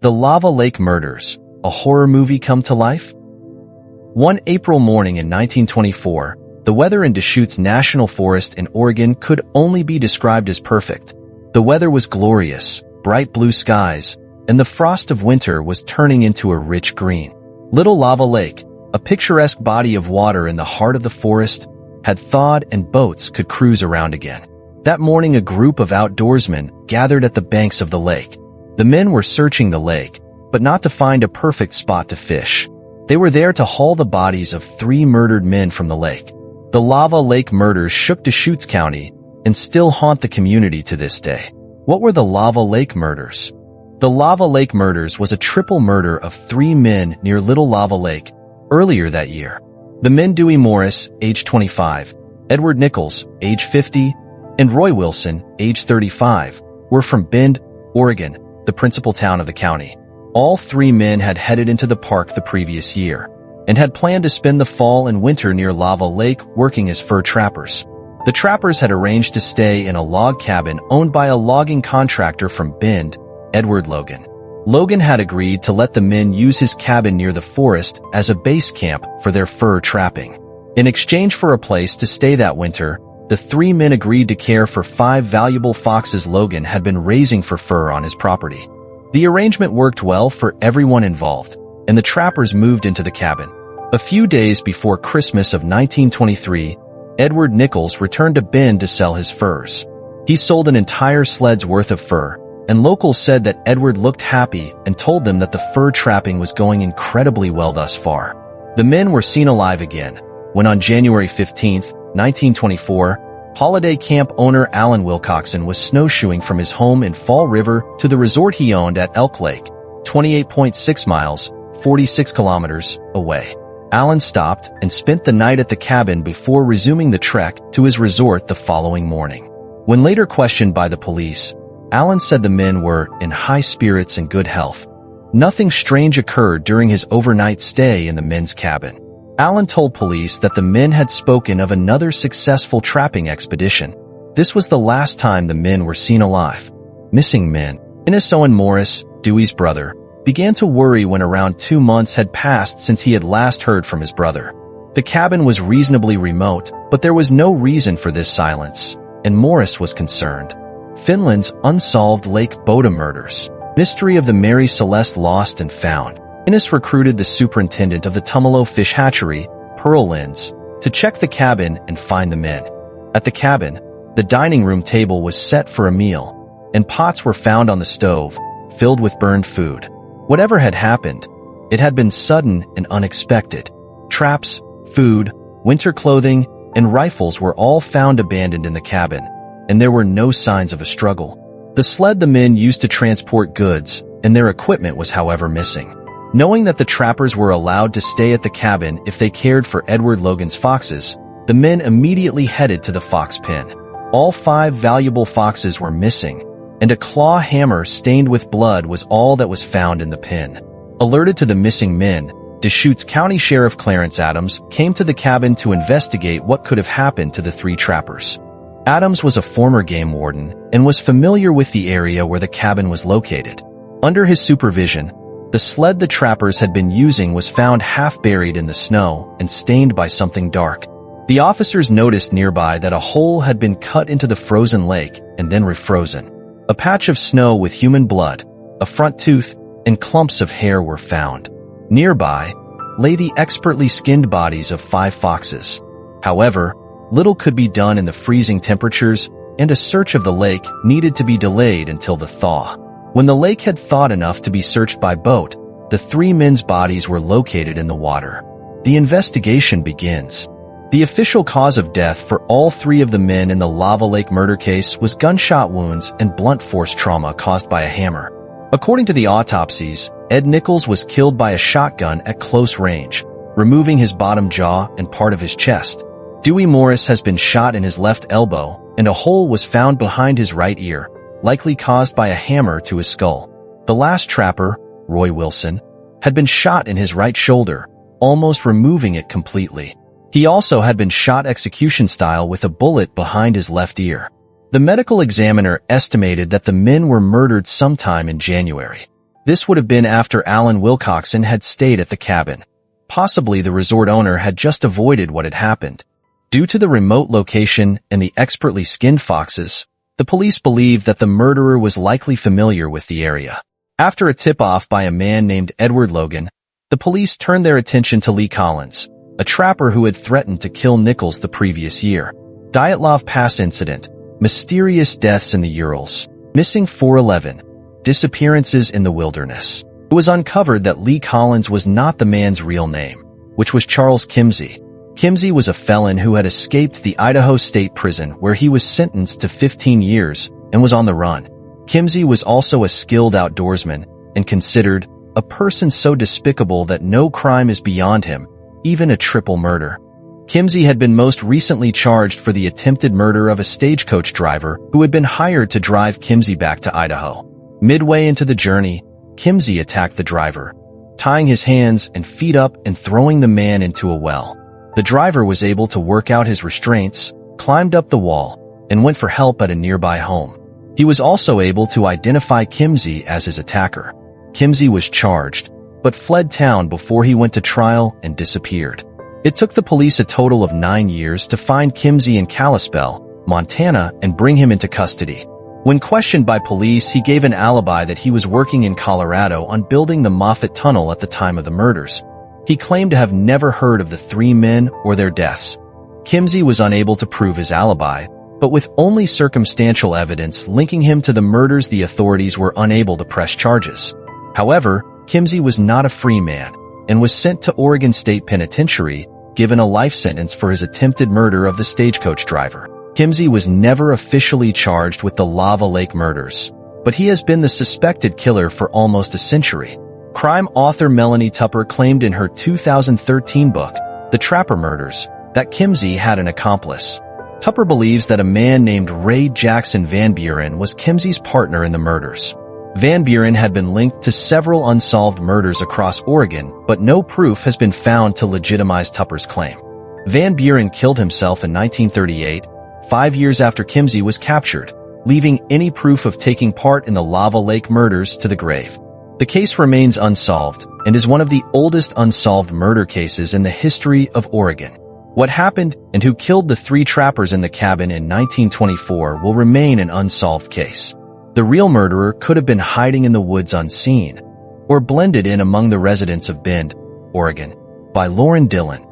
The Lava Lake Murders, a horror movie come to life? One April morning in 1924, the weather in Deschutes National Forest in Oregon could only be described as perfect. The weather was glorious, bright blue skies, and the frost of winter was turning into a rich green. Little Lava Lake, a picturesque body of water in the heart of the forest, had thawed and boats could cruise around again. That morning, a group of outdoorsmen gathered at the banks of the lake. The men were searching the lake, but not to find a perfect spot to fish. They were there to haul the bodies of 3 murdered men from the lake. The Lava Lake murders shook Deschutes County and still haunt the community to this day. What were the Lava Lake murders? The Lava Lake murders was a triple murder of 3 men near Little Lava Lake earlier that year. The men Dewey Morris, age 25, Edward Nichols, age 50, and Roy Wilson, age 35, were from Bend, Oregon, the principal town of the county. All 3 men had headed into the park the previous year and had planned to spend the fall and winter near Lava Lake working as fur trappers. The trappers had arranged to stay in a log cabin owned by a logging contractor from Bend, Edward Logan. Logan had agreed to let the men use his cabin near the forest as a base camp for their fur trapping. In exchange for a place to stay that winter, the 3 men agreed to care for 5 valuable foxes Logan had been raising for fur on his property. The arrangement worked well for everyone involved, and the trappers moved into the cabin. A few days before Christmas of 1923, Edward Nichols returned to Bend to sell his furs. He sold an entire sled's worth of fur, and locals said that Edward looked happy and told them that the fur trapping was going incredibly well thus far. The men were seen alive again when on January 15, 1924, holiday camp owner Alan Wilcoxon was snowshoeing from his home in Fall River to the resort he owned at Elk Lake, 28.6 miles, 46 kilometers, away. Alan stopped and spent the night at the cabin before resuming the trek to his resort the following morning. When later questioned by the police, Alan said the men were in high spirits and good health. Nothing strange occurred during his overnight stay in the men's cabin. Alan told police that the men had spoken of another successful trapping expedition. This was the last time the men were seen alive. Missing men. Dennis Owen Morris, Dewey's brother, began to worry when around 2 months had passed since he had last heard from his brother. The cabin was reasonably remote, but there was no reason for this silence, and Morris was concerned. Finland's Unsolved Lake Boda Murders. Mystery of the Mary Celeste Lost and Found. Dennis recruited the superintendent of the Tumalo Fish Hatchery, Pearl Lins, to check the cabin and find the men. At the cabin, the dining room table was set for a meal, and pots were found on the stove, filled with burned food. Whatever had happened, it had been sudden and unexpected. Traps, food, winter clothing, and rifles were all found abandoned in the cabin, and there were no signs of a struggle. The sled the men used to transport goods and their equipment was, however, missing. Knowing that the trappers were allowed to stay at the cabin if they cared for Edward Logan's foxes, the men immediately headed to the fox pen. All 5 valuable foxes were missing, and a claw hammer stained with blood was all that was found in the pen. Alerted to the missing men, Deschutes County Sheriff Clarence Adams came to the cabin to investigate what could have happened to the 3 trappers. Adams was a former game warden and was familiar with the area where the cabin was located. Under his supervision, the sled the trappers had been using was found half buried in the snow and stained by something dark. The officers noticed nearby that a hole had been cut into the frozen lake and then refrozen. A patch of snow with human blood, a front tooth, and clumps of hair were found. Nearby lay the expertly skinned bodies of 5 foxes. However, little could be done in the freezing temperatures, and a search of the lake needed to be delayed until the thaw. When the lake had thawed enough to be searched by boat, the 3 men's bodies were located in the water. The investigation begins. The official cause of death for all 3 of the men in the Lava Lake murder case was gunshot wounds and blunt force trauma caused by a hammer. According to the autopsies, Ed Nichols was killed by a shotgun at close range, removing his bottom jaw and part of his chest. Dewey Morris has been shot in his left elbow, and a hole was found behind his right ear, likely caused by a hammer to his skull. The last trapper, Roy Wilson, had been shot in his right shoulder, almost removing it completely. He also had been shot execution style with a bullet behind his left ear. The medical examiner estimated that the men were murdered sometime in January. This would have been after Alan Wilcoxon had stayed at the cabin. Possibly the resort owner had just avoided what had happened. Due to the remote location and the expertly skinned foxes, the police believed that the murderer was likely familiar with the area. After a tip-off by a man named Edward Logan, the police turned their attention to Lee Collins, a trapper who had threatened to kill Nichols the previous year. Dyatlov Pass incident, mysterious deaths in the Urals, missing 411, disappearances in the wilderness. It was uncovered that Lee Collins was not the man's real name, which was Charles Kimsey. Kimsey was a felon who had escaped the Idaho State Prison where he was sentenced to 15 years and was on the run. Kimsey was also a skilled outdoorsman and considered a person so despicable that no crime is beyond him, even a triple murder. Kimsey had been most recently charged for the attempted murder of a stagecoach driver who had been hired to drive Kimsey back to Idaho. Midway into the journey, Kimsey attacked the driver, tying his hands and feet up and throwing the man into a well. The driver was able to work out his restraints, climbed up the wall, and went for help at a nearby home. He was also able to identify Kimsey as his attacker. Kimsey was charged, but fled town before he went to trial and disappeared. It took the police a total of 9 years to find Kimsey in Kalispell, Montana, and bring him into custody. When questioned by police, he gave an alibi that he was working in Colorado on building the Moffat Tunnel at the time of the murders. He claimed to have never heard of the 3 men or their deaths. Kimsey was unable to prove his alibi, but with only circumstantial evidence linking him to the murders, the authorities were unable to press charges. However, Kimsey was not a free man and was sent to Oregon State Penitentiary, given a life sentence for his attempted murder of the stagecoach driver. Kimsey was never officially charged with the Lava Lake murders, but he has been the suspected killer for almost a century. Crime author Melanie Tupper claimed in her 2013 book, The Trapper Murders, that Kimsey had an accomplice. Tupper believes that a man named Ray Jackson Van Buren was Kimsey's partner in the murders. Van Buren had been linked to several unsolved murders across Oregon, but no proof has been found to legitimize Tupper's claim. Van Buren killed himself in 1938, 5 years after Kimsey was captured, leaving any proof of taking part in the Lava Lake murders to the grave. The case remains unsolved and is one of the oldest unsolved murder cases in the history of Oregon. What happened and who killed the 3 trappers in the cabin in 1924 will remain an unsolved case. The real murderer could have been hiding in the woods unseen, or blended in among the residents of Bend, Oregon. By Lauren Dillon.